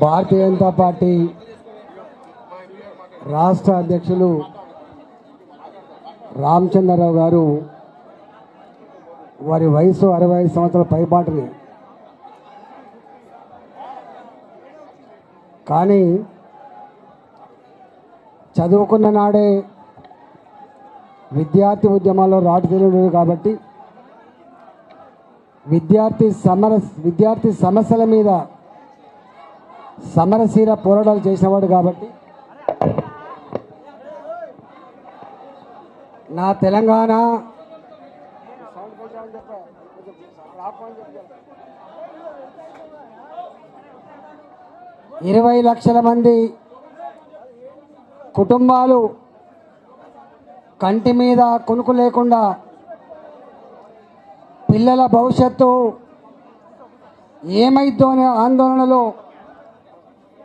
Bharatiya Janata party రాష్ట్ర అధ్యక్షులు రామచంద్రరావు గారు వారి వయసు 65 సంవత్సరాల పైబాటుని, కానీ చదువుకున్న నాడే విద్యార్థి ఉద్యమాల్లో రాటు తెలియదు కాబట్టి విద్యార్థి సమస్యల మీద సమరశీల పోరాటాలు చేసినవాడు కాబట్టి నా తెలంగాణ 20 లక్షల మంది కుటుంబాలు కంటి మీద కొనుక్కు లేకుండా పిల్లల భవిష్యత్తు ఏమైద్దో అనే ఆందోళనలో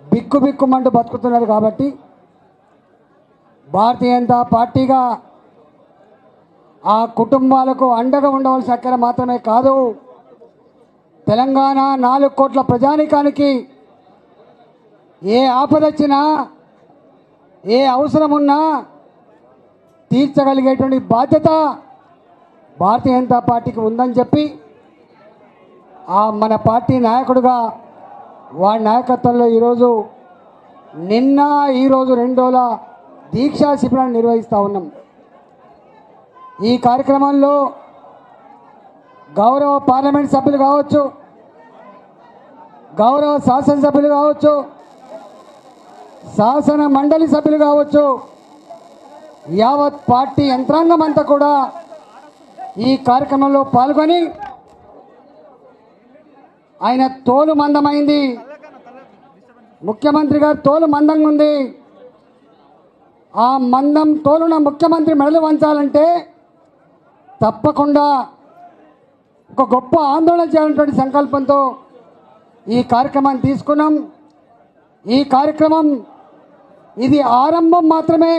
బిక్కుబిక్కుమంటూ బతుకుతున్నారు కాబట్టి భారతీయ జనతా పార్టీగా ఆ కుటుంబాలకు అండగా ఉండవలసిన అక్కర మాత్రమే కాదు, తెలంగాణ 4 కోట్ల ప్రజానికానికి ఏ ఆపద వచ్చినా ఏ అవసరం ఉన్నా తీర్చగలిగేటువంటి బాధ్యత భారతీయ జనతా పార్టీకి ఉందని చెప్పి మన పార్టీ నాయకుడిగా వాడి నాయకత్వంలో ఈరోజు ఈరోజు 2 రోజుల దీక్షా శిబిరాన్ని నిర్వహిస్తూ ఉన్నాం. ఈ కార్యక్రమంలో గౌరవ పార్లమెంట్ సభ్యులు కావచ్చు, గౌరవ శాసనసభ్యులు కావచ్చు, శాసన మండలి సభ్యులు కావచ్చు, యావత్ పార్టీ యంత్రాంగం అంతా కూడా ఈ కార్యక్రమంలో పాల్గొని ఆయన తోలు మందమైంది, ముఖ్యమంత్రి గారు తోలు మందంగా ఉంది, ఆ మందం తోలున ముఖ్యమంత్రి మెడలు వంచాలంటే తప్పకుండా ఒక గొప్ప ఆందోళన చేయాలనేటువంటి సంకల్పంతో ఈ కార్యక్రమాన్ని తీసుకున్నాం. ఈ కార్యక్రమం ఇది ఆరంభం మాత్రమే.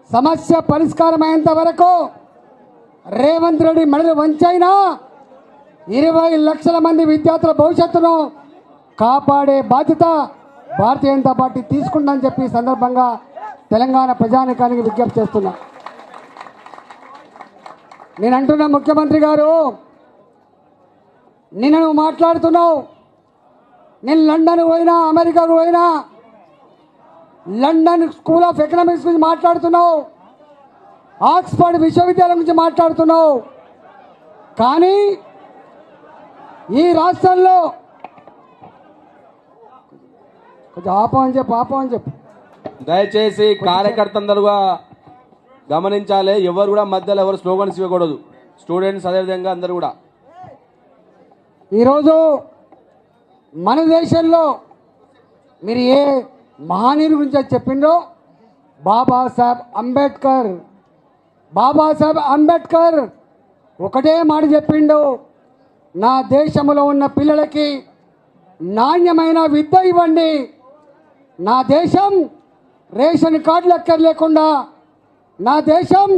సమస్య పరిష్కారమయ్యేంత వరకు రేవంత్ రెడ్డి మెడలు వంచైనా 20 లక్షల మంది విద్యార్థుల భవిష్యత్తును కాపాడే బాధ్యత భారతీయ జనతా పార్టీ తీసుకుందని చెప్పి ఈ సందర్భంగా తెలంగాణ ప్రజానికానికి విజ్ఞప్తి చేస్తున్నా. నేను అంటున్నా, ముఖ్యమంత్రి గారు నిన్న నువ్వు మాట్లాడుతున్నావు, నేను లండన్ పోయినా, అమెరికాకు పోయినా, లండన్ స్కూల్ ఆఫ్ ఎకనామిక్స్ గురించి మాట్లాడుతున్నావు, ఆక్స్ఫర్డ్ విశ్వవిద్యాలయం గురించి మాట్లాడుతున్నావు, కానీ ఈ రాష్ట్రంలో కొంచెం ఆపమని చెప్పు. దయచేసి కార్యకర్తలందరూ గమనించాలి, ఎవరు కూడా మధ్యలో ఎవరు స్లోగన్స్ ఇవ్వకూడదు. స్టూడెంట్స్ అదేవిధంగా అందరూ కూడా. ఈరోజు మన దేశంలో మీరు ఏ మహానీయుల గురించి చెప్పిండ్రో, బాబాసాహెబ్ అంబేద్కర్ ఒకటే మాట చెప్పిండు, నా దేశంలో ఉన్న పిల్లలకి నాణ్యమైన విద్య ఇవ్వండి, నా దేశం రేషన్ కార్డులు అక్కర్లేకుండా, నా దేశం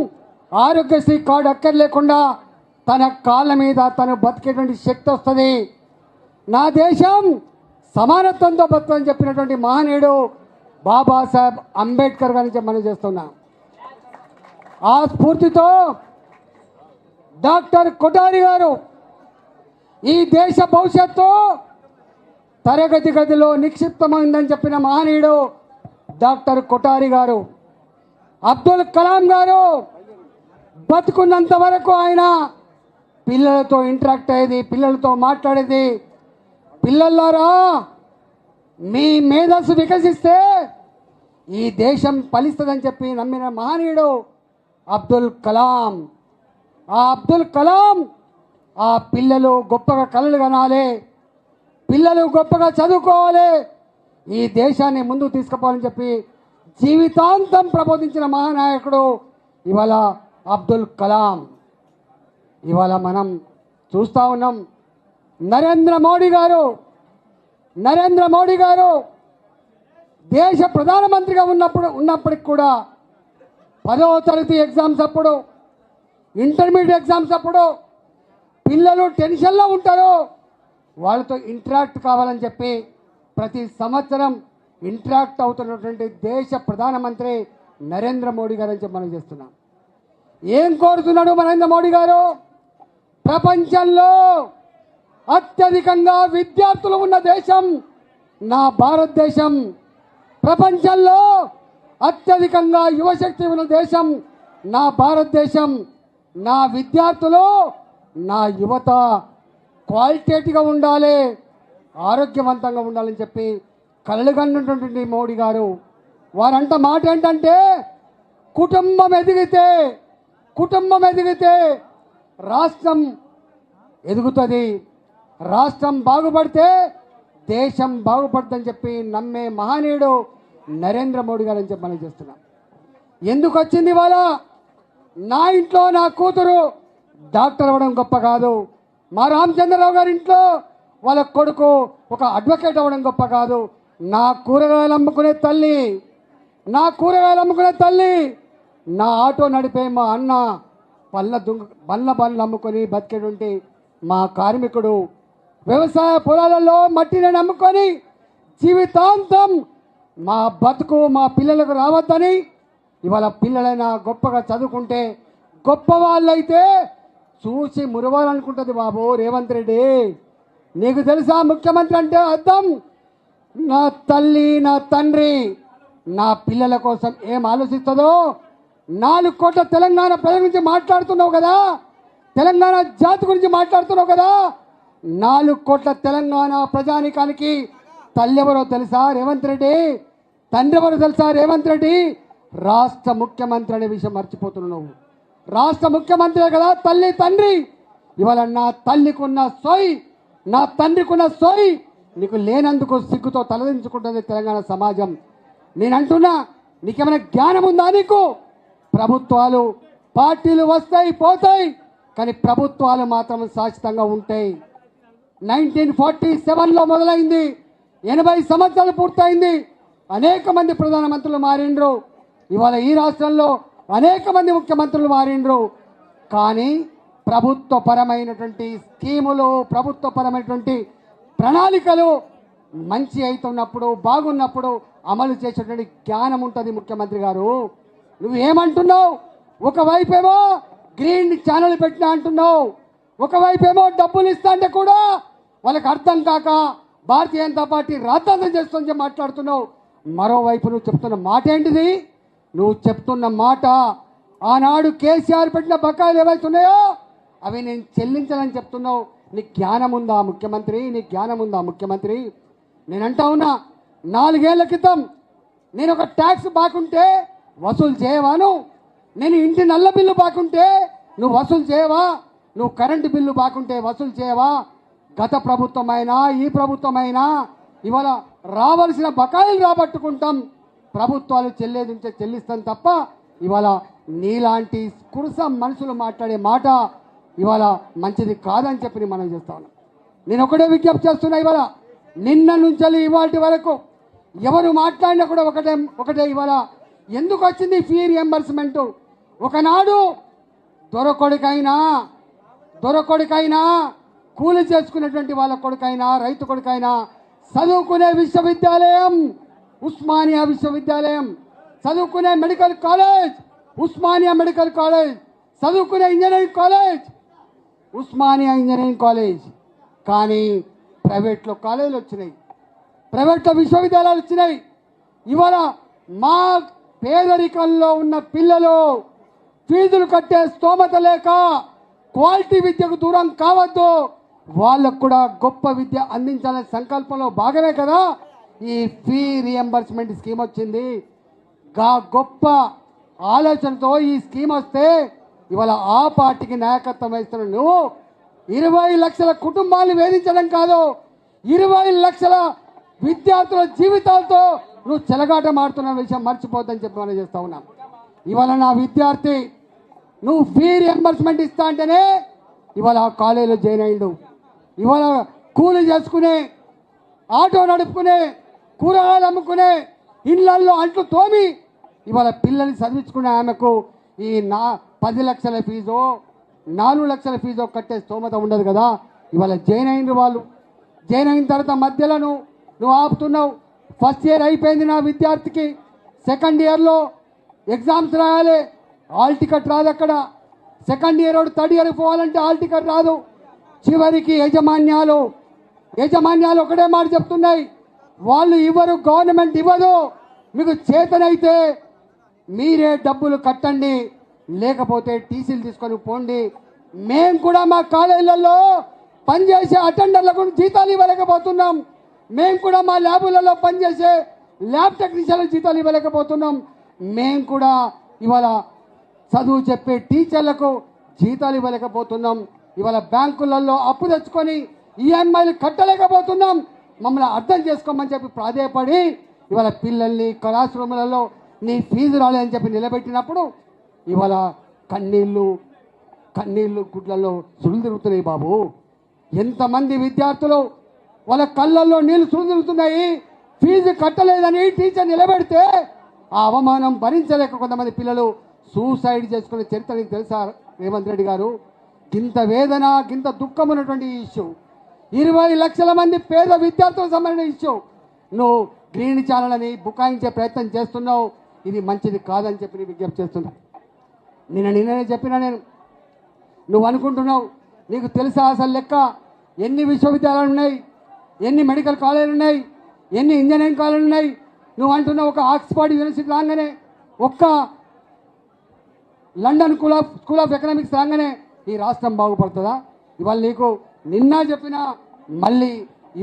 ఆరోగ్యశ్రీ కార్డు అక్కర్లేకుండా తన కాళ్ళ మీద తను బతికేటువంటి శక్తి వస్తుంది, నా దేశం సమానత్వంతో బతుకని చెప్పినటువంటి మహనీయుడు బాబాసాహెబ్ అంబేద్కర్ గారిని మనం చేస్తున్నాం. ఆ స్ఫూర్తితో డాక్టర్ కొఠారి గారు ఈ దేశ భవిష్యత్తు తరగతి గదిలో నిక్షిప్తమైందని చెప్పిన మహనీయుడు డాక్టర్ కొఠారి గారు. అబ్దుల్ కలాం గారు బతుకున్నంత వరకు ఆయన పిల్లలతో ఇంటరాక్ట్ అయ్యేది, పిల్లలతో మాట్లాడేది. పిల్లలారా, మీ మేధస్సు వికసిస్తే ఈ దేశం ఫలిస్తుందని చెప్పి నమ్మిన మహనీయుడు అబ్దుల్ కలాం. ఆ అబ్దుల్ కలాం ఆ పిల్లలు గొప్పగా కలలు కనాలి, పిల్లలు గొప్పగా చదువుకోవాలి, ఈ దేశాన్ని ముందుకు తీసుకుపోవాలని చెప్పి జీవితాంతం ప్రబోధించిన మహానాయకుడు ఇవాళ అబ్దుల్ కలాం. ఇవాళ మనం చూస్తూ ఉన్నాం, నరేంద్ర మోడీ గారు దేశ ప్రధానమంత్రిగా ఉన్నప్పటికి కూడా 10వ తరగతి ఎగ్జామ్స్ అప్పుడు, ఇంటర్మీడియట్ ఎగ్జామ్స్ అప్పుడు పిల్లలు టెన్షన్లో ఉంటారు, వాళ్ళతో ఇంటరాక్ట్ కావాలని చెప్పి ప్రతి సంవత్సరం ఇంటరాక్ట్ అవుతున్నటువంటి దేశ ప్రధానమంత్రి నరేంద్ర మోడీ గారు అని చెప్పి మనం చేస్తున్నాం. ఏం కోరుతున్నాడు నరేంద్ర మోడీ గారు? ప్రపంచంలో అత్యధికంగా విద్యార్థులు ఉన్న దేశం నా భారతదేశం. ప్రపంచంలో అత్యధికంగా యువశక్తి ఉన్న దేశం నా భారతదేశం. నా విద్యార్థులు, నా యువత క్వాలిటేటివ్గా ఉండాలి, ఆరోగ్యవంతంగా ఉండాలని చెప్పి కలలుగన్నటువంటి మోడీ గారు వారంట మాట ఏంటంటే, కుటుంబం ఎదిగితే రాష్ట్రం ఎదుగుతుంది, రాష్ట్రం బాగుపడితే దేశం బాగుపడుతుందని చెప్పి నమ్మే మహనీయుడు నరేంద్ర మోడీ గారు అని చెప్పి మనం చేస్తున్నాం. ఎందుకు వచ్చింది ఇవాళ? నా ఇంట్లో నా కూతురు డాక్టర్ అవ్వడం గొప్ప కాదు, మా రామచంద్రరావు గారి ఇంట్లో వాళ్ళ కొడుకు ఒక అడ్వకేట్ అవ్వడం గొప్ప కాదు. నా కూరగాయలు అమ్ముకునే తల్లి, నా ఆటో నడిపే మా అన్న, బళ్ళు అమ్ముకొని బతికేటువంటి మా కార్మికుడు, వ్యవసాయ పొలాలలో మట్టిని నమ్ముకొని జీవితాంతం మా బతుకు మా పిల్లలకు రావద్దని ఇవాళ పిల్లలైనా గొప్పగా చదువుకుంటే గొప్ప వాళ్ళైతే చూసి మురవాలనుకుంటుంది. బాబు రేవంత్ రెడ్డి, నీకు తెలుసా ముఖ్యమంత్రి అంటే అర్థం? నా తల్లి నా తండ్రి నా పిల్లల కోసం ఏం ఆలోచిస్తుందో. 4 కోట్ల తెలంగాణ ప్రజల గురించి మాట్లాడుతున్నావు కదా, తెలంగాణ జాతి గురించి మాట్లాడుతున్నావు కదా. 4 కోట్ల తెలంగాణ ప్రజానికానికి తల్లి ఎవరో తెలుసా రేవంత్ రెడ్డి? తండ్రి ఎవరో తెలుసా రేవంత్ రెడ్డి? రాష్ట్ర ముఖ్యమంత్రి అనే విషయం మర్చిపోతున్నావు. రాష్ట్ర ముఖ్యమంత్రి కదా తల్లి తండ్రి. ఇవాళ నా తల్లికున్న సోయి, నా తండ్రికున్న సోయి నీకు లేనందుకు సిగ్గుతో తలదించుకుంటుంది తెలంగాణ సమాజం. నేను అంటున్నా, నీకేమైనా జ్ఞానం ఉందా? నీకు ప్రభుత్వాలు పార్టీలు వస్తాయి పోతాయి, కానీ ప్రభుత్వాలు మాత్రం శాశ్వతంగా ఉంటాయి. 1947లో మొదలైంది, 80 సంవత్సరాలు పూర్తయింది. అనేక మంది ప్రధానమంత్రులు మారిండ్రు. ఇవాళ ఈ రాష్ట్రంలో అనేక మంది ముఖ్యమంత్రులు మారిండ్రు. కానీ ప్రభుత్వపరమైనటువంటి స్కీములు, ప్రభుత్వపరమైనటువంటి ప్రణాళికలు మంచి అవుతున్నప్పుడు, బాగున్నప్పుడు అమలు చేసేటువంటి జ్ఞానం ఉంటుంది ముఖ్యమంత్రి గారు. నువ్వు ఏమంటున్నావు? ఒకవైపేమో గ్రీన్ ఛానల్ పెట్టినా అంటున్నావు, ఒకవైపేమో డబ్బులు ఇస్తా అంటే కూడా వాళ్ళకి అర్థం కాక భారతీయ జనతా పార్టీ రాద్ధాంతం చేస్తుందని మాట్లాడుతున్నావు. మరోవైపు నువ్వు చెప్తున్న మాట ఏంటిది? నువ్వు చెప్తున్న మాట, ఆనాడు కేసీఆర్ పెట్టిన బకాయిలు ఏవైతున్నాయో అవి నేను చెల్లించాలని చెప్తున్నావు. నీ జ్ఞానం ఉందా ముఖ్యమంత్రి? నీ జ్ఞానం ఉందా ముఖ్యమంత్రి? నేను అంటా ఉన్నా, 4 ఏళ్ల క్రితం నేను ఒక ట్యాక్స్ బాకుంటే వసూలు చేయవాను? నేను ఇంటి నల్ల బిల్లు బాకుంటే నువ్వు వసూలు చేయవా? నువ్వు కరెంటు బిల్లు బాకుంటే వసూలు చేయవా? గత ప్రభుత్వమైనా ఈ ప్రభుత్వమైనా ఇవాళ రావాల్సిన బకాయిలు రాబట్టుకుంటాం, ప్రభుత్వాలు చెల్లేది ఉంటే చెల్లిస్తాం తప్ప ఇవాళ నీలాంటి కురుస మనుషులు మాట్లాడే మాట ఇవాళ మంచిది కాదని చెప్పి మనం చేస్తా ఉన్నాం. నేను ఒకటే విజ్ఞప్తి చేస్తున్నా, ఇవాళ నిన్న నుంచి ఇవాటి వరకు ఎవరు మాట్లాడినా కూడా ఒకటే ఇవాళ ఎందుకు వచ్చింది ఫీ రియంబర్స్మెంట్? ఒకనాడు దొరకొడుకైనా కూలి చేసుకునేటువంటి వాళ్ళ కొడుకైనా రైతు కొడుకైనా చదువుకునే విశ్వవిద్యాలయం ఉస్మానియా విశ్వవిద్యాలయం, చదువుకునే medical college Osmania medical college, చదువుకునే engineering college Osmania engineering college. కానీ ప్రైవేట్లో కాలేజీలు వచ్చినాయి, ప్రైవేట్లో విశ్వవిద్యాలయాలు వచ్చినాయి. ఇవాళ మా పేదరికంలో ఉన్న పిల్లలు ఫీజులు కట్టే స్తోమత లేక క్వాలిటీ విద్యకు దూరం కావద్దు, వాళ్ళకు కూడా గొప్ప విద్య అందించాలనే సంకల్పంలో భాగమే కదా ఈ ఫీ రియంబర్స్మెంట్ స్కీమ్ వచ్చింది. గొప్ప ఆలోచనతో ఈ స్కీమ్ వస్తే ఇవాళ ఆ పార్టీకి నాయకత్వం వహిస్తున్న నువ్వు 20 లక్షల కుటుంబాలను వేధించడం కాదు, 20 లక్షల విద్యార్థుల జీవితాలతో నువ్వు చెలగాట మాడుతున్న విషయం మర్చిపోద్దని చెప్పి మనం చేస్తా ఉన్నాం. ఇవాళ నా విద్యార్థి నువ్వు ఫీ రియంబర్స్మెంట్ ఇస్తా అంటేనే ఇవాళ కాలేజీలో జాయిన్ అయ్యిండు. ఇవాళ కూలి చేసుకునే, ఆటో నడుపుకునే, కూరగాయలు అమ్ముకునే, ఇళ్లల్లో అంట్లు తోమి ఇవాళ పిల్లల్ని చదివించుకునే ఆమెకు ఈ 10 లక్షల ఫీజో 4 లక్షల ఫీజో కట్టే స్తోమత ఉండదు కదా. ఇవాళ జాయిన్ అయిన వాళ్ళు జాయిన్ అయిన తర్వాత మధ్యలో నువ్వు ఆపుతున్నావు. ఫస్ట్ ఇయర్ అయిపోయింది నా విద్యార్థికి, సెకండ్ ఇయర్లో ఎగ్జామ్స్ రాయాలి, హాల్ టికెట్ రాదు అక్కడ. సెకండ్ ఇయర్ వాడు థర్డ్ ఇయర్కి పోవాలంటే హాల్ టికెట్ రాదు. చివరికి యాజమాన్యాలు ఒకటే మాట చెప్తున్నాయి, వాళ్ళు ఇవ్వరు, గవర్నమెంట్ ఇవ్వదు, మీకు చేతనైతే మీరే డబ్బులు కట్టండి, లేకపోతే టీసీలు తీసుకొని పోండి. మేము కూడా మా కాలేజీలలో పనిచేసే అటెండర్లకు జీతాలు ఇవ్వలేకపోతున్నాం, మేము కూడా మా ల్యాబులలో పనిచేసే ల్యాబ్ టెక్నీషియన్లకు జీతాలు ఇవ్వలేకపోతున్నాం, మేము కూడా ఇవాళ చదువు చెప్పే టీచర్లకు జీతాలు ఇవ్వలేకపోతున్నాం, ఇవాళ బ్యాంకులలో అప్పు తెచ్చుకొని ఈఎంఐలు కట్టలేకపోతున్నాం, మమ్మల్ని అర్థం చేసుకోమని చెప్పి ప్రాధేయపడి ఇవాళ పిల్లల్ని క్లాస్ రూములలో నీ ఫీజు రాలేదని చెప్పి నిలబెట్టినప్పుడు ఇవాళ కన్నీళ్ళు గుడ్లలో సుడులు తిరుగుతున్నాయి బాబు. ఎంతమంది విద్యార్థులు వాళ్ళ కళ్ళల్లో నీళ్లు సుడులు తిరుగుతున్నాయి. ఫీజు కట్టలేదని టీచర్ నిలబెడితే ఆ అవమానం భరించలేక కొంతమంది పిల్లలు సూసైడ్ చేసుకునే చరిత్ర నీకు తెలుసా రేవంత్ రెడ్డి గారు? గింత వేదన, గింత దుఃఖం ఉన్నటువంటి ఇష్యూ, 20 లక్షల మంది పేద విద్యార్థులకు సంబంధించిన ఇష్యూ, నువ్వు గ్రీన్ ఛానల్ అని బుకాయించే ప్రయత్నం చేస్తున్నావు. ఇది మంచిది కాదని చెప్పి నీ విజ్ఞప్తి చేస్తున్నా. నిన్ననే చెప్పినా నేను, నువ్వు అనుకుంటున్నావు నీకు తెలుసా అసలు లెక్క? ఎన్ని విశ్వవిద్యాలయాలు ఉన్నాయి, ఎన్ని మెడికల్ కాలేజీలు ఉన్నాయి, ఎన్ని ఇంజనీరింగ్ కాలేజీలు ఉన్నాయి? నువ్వు అంటున్నావు ఒక ఆక్స్ఫర్డ్ యూనివర్సిటీ రాగానే, ఒక్క లండన్ స్కూల్ ఆఫ్ ఎకనామిక్స్ రాగానే ఈ రాష్ట్రం బాగుపడుతుందా? ఇవాళ నీకు నిన్న చెప్పినా మళ్ళీ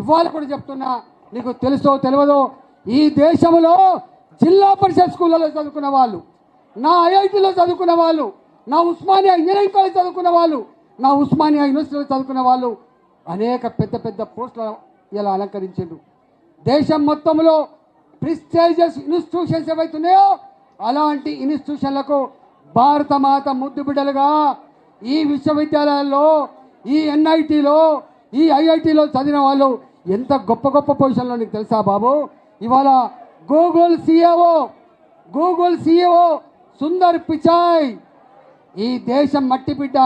ఇవాళ కూడా చెప్తున్నా, నీకు తెలుసో తెలియదో, ఈ దేశంలో జిల్లా పరిషత్ స్కూళ్ళలో చదువుకున్న వాళ్ళు, నా ఐఐటీలో చదువుకున్న వాళ్ళు, నా ఉస్మానియా ఇంజనీరింగ్ కాలేజ్ చదువుకున్న వాళ్ళు, నా ఉస్మానియా యూనివర్సిటీలో చదువుకున్న వాళ్ళు అనేక పెద్ద పెద్ద పోస్టులు ఇలా అలంకరించారు. దేశం మొత్తంలో ప్రిస్టేజియస్ ఇన్స్టిట్యూషన్స్ ఏవైతున్నాయో అలాంటి ఇన్స్టిట్యూషన్లకు భారత మాత ముద్దు బిడ్డలుగా ఈ విశ్వవిద్యాలయాల్లో, ఈ ఎన్ఐటీలో, ఈ ఐఐటీలో చదివిన వాళ్ళు ఎంత గొప్ప గొప్ప పొజిషన్లో నీకు తెలుసా బాబు? ఇవాళ గూగుల్ సిఇఓ సుందర్ పిచాయ్ ఈ దేశం మట్టి బిడ్డ,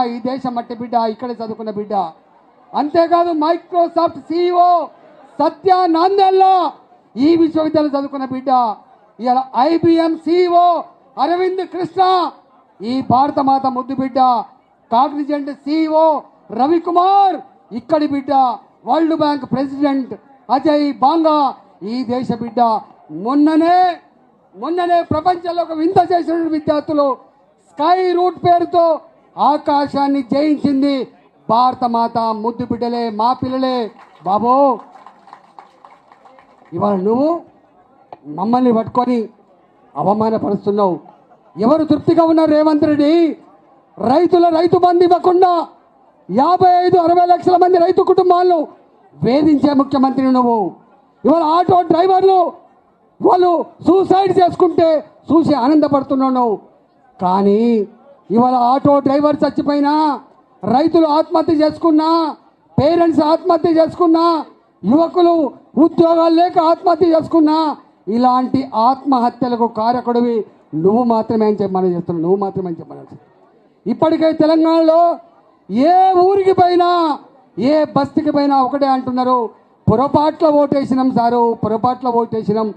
ఇక్కడే చదువుకున్న బిడ్డ. అంతేకాదు మైక్రోసాఫ్ట్ సిఇఓ సత్య నాందెల్లా ఈ విశ్వవిద్యాలయం చదువుకున్న బిడ్డ. ఇవాళ ఐబిఎం సిఇఓ అరవింద్ కృష్ణ ఈ భారత మాత ముద్దు బిడ్డ. కాగ్నిజెంట్ సిఇఓ రవికుమార్ ఇక్కడి బిడ్డ. వరల్డ్ బ్యాంక్ ప్రెసిడెంట్ అజయ్ బాంగా ఈ దేశ బిడ్డ. మొన్ననే ప్రపంచంలో ఒక వింత చేసిన విద్యార్థులు స్కై రూట్ పేరుతో ఆకాశాన్ని జయించింది భారత మాత ముద్దు బిడ్డలే, మా పిల్లలే బాబు. ఇవాళ నువ్వు మమ్మల్ని పట్టుకొని అవమానపరుస్తున్నావు. ఎవరు తృప్తిగా ఉన్నారు రేవంత్ రెడ్డి? రైతు బంధు ఇవ్వకుండా 55-60 లక్షల మంది రైతు కుటుంబాలను వేధించే ముఖ్యమంత్రి నువ్వు. ఇవాళ ఆటో డ్రైవర్లు వాళ్ళు సూసైడ్ చేసుకుంటే చూసి ఆనందపడుతున్నావు నువ్వు. కానీ ఇవాళ ఆటో డ్రైవర్ చచ్చిపోయినా, రైతులు ఆత్మహత్య చేసుకున్నా, పేరెంట్స్ ఆత్మహత్య చేసుకున్నా, యువకులు ఉద్యోగాలు లేక ఆత్మహత్య చేసుకున్నా, ఇలాంటి ఆత్మహత్యలకు కారకుడివి నువ్వు మాత్రమే అని చెప్పి మనం చేస్తున్నావు. నువ్వు మాత్రమే అని చెప్పాలి. ఇప్పటికే తెలంగాణలో ఏ ఊరికి పోయినా, ఏ బస్తీకి పోయినా ఒకటే అంటున్నారు, పొరపాట్ల ఓటేసినాం సారు, పొరపాట్ల ఓటేసినాం,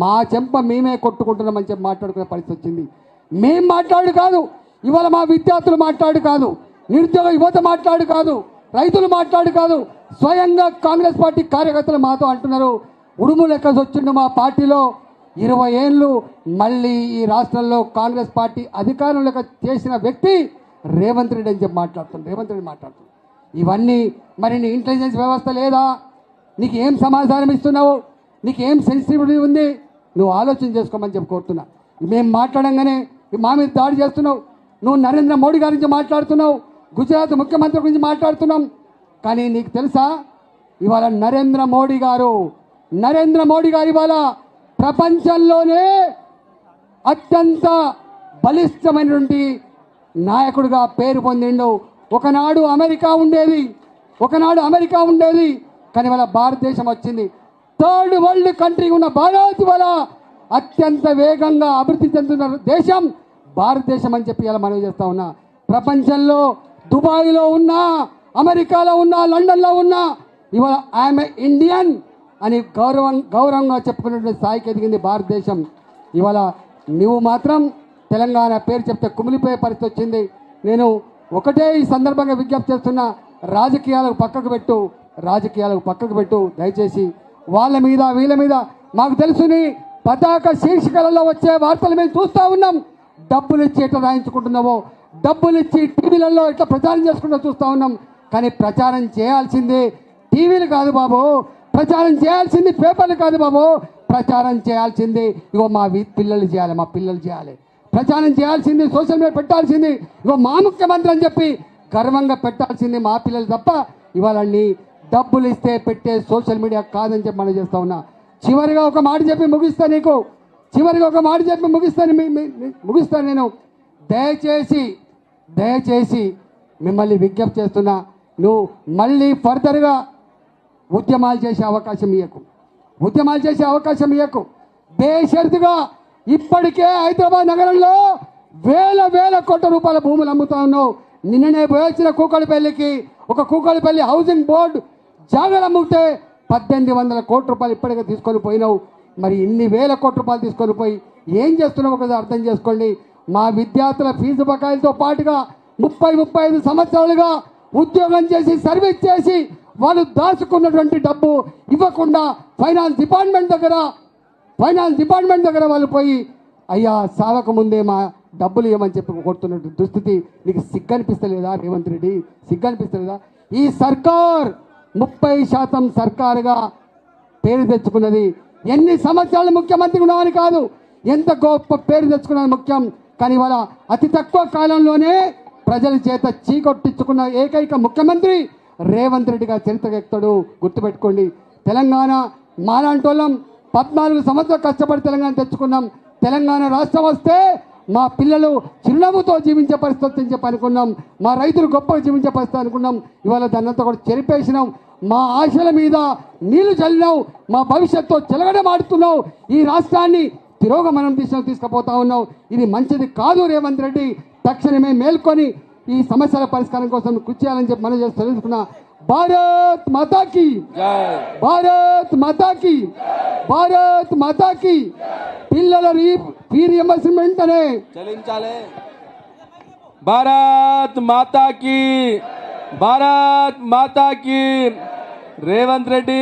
మా చెంప మేమే కొట్టుకుంటున్నామని చెప్పి మాట్లాడుకునే పరిస్థితి వచ్చింది. మేం మాట్లాడు కాదు, ఇవాళ మా విద్యార్థులు మాట్లాడు కాదు, నిరుద్యోగ యువత మాట్లాడు కాదు, రైతులు మాట్లాడు కాదు, స్వయంగా కాంగ్రెస్ పార్టీ కార్యకర్తలు మాతో అంటున్నారు, ఉడుము లెక్కసి వచ్చిండు మా పార్టీలో 20 ఏళ్ళు మళ్ళీ ఈ రాష్ట్రంలో కాంగ్రెస్ పార్టీ అధికారంలోకి చేసిన వ్యక్తి రేవంత్ రెడ్డి అని చెప్పి మాట్లాడుతున్నాడు. ఇవన్నీ మరి నీ ఇంటెలిజెన్స్ వ్యవస్థ లేదా? నీకు ఏం సమాచారం ఇస్తున్నావు? నీకు ఏం సెన్సిటివిటీ ఉంది? నువ్వు ఆలోచన చేసుకోమని చెప్పి కోరుతున్నా. మేము మాట్లాడంగానే మా మీద దాడి చేస్తున్నావు. నువ్వు నరేంద్ర మోడీ గారి గురించి మాట్లాడుతున్నావు, గుజరాత్ ముఖ్యమంత్రి గురించి మాట్లాడుతున్నాం. కానీ నీకు తెలుసా ఇవాళ నరేంద్ర మోడీ గారు ఇవాళ ప్రపంచంలోనే అత్యంత బలిష్టమైనటువంటి నాయకుడిగా పేరు పొందిండు. ఒకనాడు అమెరికా ఉండేది కానీ ఇవాళ భారతదేశం వచ్చింది. థర్డ్ వరల్డ్ కంట్రీ ఉన్న భారత్ ఇవాళ అత్యంత వేగంగా అభివృద్ధి చెందుతున్న దేశం భారతదేశం అని చెప్పి ఇలా మనవి చేస్తా ఉన్నా. ప్రపంచంలో దుబాయ్లో ఉన్నా, అమెరికాలో ఉన్నా, లండన్లో ఉన్నా, ఇవాళ ఐఎమ్ ఇండియన్ అని గౌరవంగా చెప్పుకున్నటువంటి స్థాయికి ఎదిగింది భారతదేశం. ఇవాళ నువ్వు మాత్రం తెలంగాణ పేరు చెప్తే కుమిలిపోయే పరిస్థితి వచ్చింది. నేను ఒకటే ఈ సందర్భంగా విజ్ఞప్తి చేస్తున్నా, రాజకీయాలకు పక్కకు పెట్టు దయచేసి. వాళ్ళ మీద వీళ్ళ మీద మాకు తెలుసుని పతాక శీర్షికలలో వచ్చే వార్తలు మేము చూస్తూ ఉన్నాం. డబ్బులు ఇచ్చి ఎట్లా రాయించుకుంటున్నావో, డబ్బులు ఇచ్చి టీవీలలో ఎట్లా ప్రచారం చేసుకుంటూ చూస్తూ ఉన్నాం. కానీ ప్రచారం చేయాల్సింది టీవీలు కాదు బాబు, ప్రచారం చేయాల్సింది పేపర్లు కాదు బాబు, ప్రచారం చేయాల్సింది ఇగో మా పిల్లలు చేయాలి, మా పిల్లలు చేయాలి. ప్రచారం చేయాల్సింది సోషల్ మీడియా పెట్టాల్సింది ఇగో మా ముఖ్యమంత్రి అని చెప్పి గర్వంగా పెట్టాల్సింది మా పిల్లలు తప్ప ఇవాళ డబ్బులు ఇస్తే పెట్టే సోషల్ మీడియా కాదని చెప్పి మనం చేస్తా ఉన్నా. చివరిగా ఒక మాట చెప్పి ముగిస్తాను నీకు, ముగిస్తాను నేను. దయచేసి మిమ్మల్ని విజ్ఞప్తి చేస్తున్నా, నువ్వు మళ్ళీ ఫర్దర్గా ఉద్యమాలు చేసే అవకాశం ఇయ్యకు. బేషరతుగా ఇప్పటికే హైదరాబాద్ నగరంలో వేల కోట్ల రూపాయల భూములు అమ్ముతా ఉన్నావు. నిన్ననే పోయొచ్చిన కూకట్పల్లికి ఒక కూకట్పల్లి హౌసింగ్ బోర్డు జాగాలు అమ్ముతే 1800 కోట్ల రూపాయలు ఇప్పటికే తీసుకొని పోయినావు. మరి ఇన్ని వేల కోట్ల రూపాయలు తీసుకొని పోయి ఏం చేస్తున్నావు ఒకసారి అర్థం చేసుకోండి. మా విద్యార్థుల ఫీజు బకాయిలతో పాటుగా 35 సంవత్సరాలుగా ఉద్యోగం చేసి సర్వీస్ చేసి వాళ్ళు దాచుకున్నటువంటి డబ్బు ఇవ్వకుండా ఫైనాన్స్ డిపార్ట్మెంట్ దగ్గర వాళ్ళు పోయి అయ్యా సావక ముందే మా డబ్బులు ఇవ్వమని చెప్పి కొడుతున్నట్టు దుస్థితి నీకు సిగ్గనిపిస్తలేదా రేవంత్ రెడ్డి? సిగ్గనిపిస్తలేదా? ఈ సర్కార్ 30% సర్కారుగా పేరు తెచ్చుకున్నది. ఎన్ని సంవత్సరాలు ముఖ్యమంత్రి ఉన్నామని కాదు, ఎంత గొప్ప పేరు తెచ్చుకున్నది ముఖ్యం. కానీ ఇవాళ అతి తక్కువ కాలంలోనే ప్రజల చేత చీకొట్టించుకున్న ఏకైక ముఖ్యమంత్రి రేవంత్ రెడ్డిగా చరిత్రకెక్తాడు. గుర్తుపెట్టుకోండి. తెలంగాణ మాలాంటోళ్ళం 14 సంవత్సరాలు కష్టపడి తెలంగాణ తెచ్చుకున్నాం. తెలంగాణ రాష్ట్రం వస్తే మా పిల్లలు చిరునవ్వుతో జీవించే పరిస్థితి అని చెప్పి అనుకున్నాం. మా రైతులు గొప్పగా జీవించే పరిస్థితి అనుకున్నాం. ఇవాళ దాన్నంతా కూడా చెరిపేసినాం. మా ఆశల మీద నీళ్లు చల్లినావు. మా భవిష్యత్తు చెలగడమాడుతున్నావు. ఈ రాష్ట్రాన్ని తిరోగమనం తీసుకుపోతా ఉన్నావు. ఇది మంచిది కాదు రేవంత్ రెడ్డి. తక్షణమే మేల్కొని ఈ సమస్యల పరిష్కారం కోసం కృషి చేయాలని చెప్పి మనం చేసి తెలుసుకున్నా. భారత్ మాతాకి, భారత్ మాతాకి, భారత్ మాతాకి. పిల్లల ఫీ రియంబర్స్మెంట్ అనే చెల్లించాలి. భారత్ మాతాకి, భారత్ మాతాకి. రేవంత్ రెడ్డి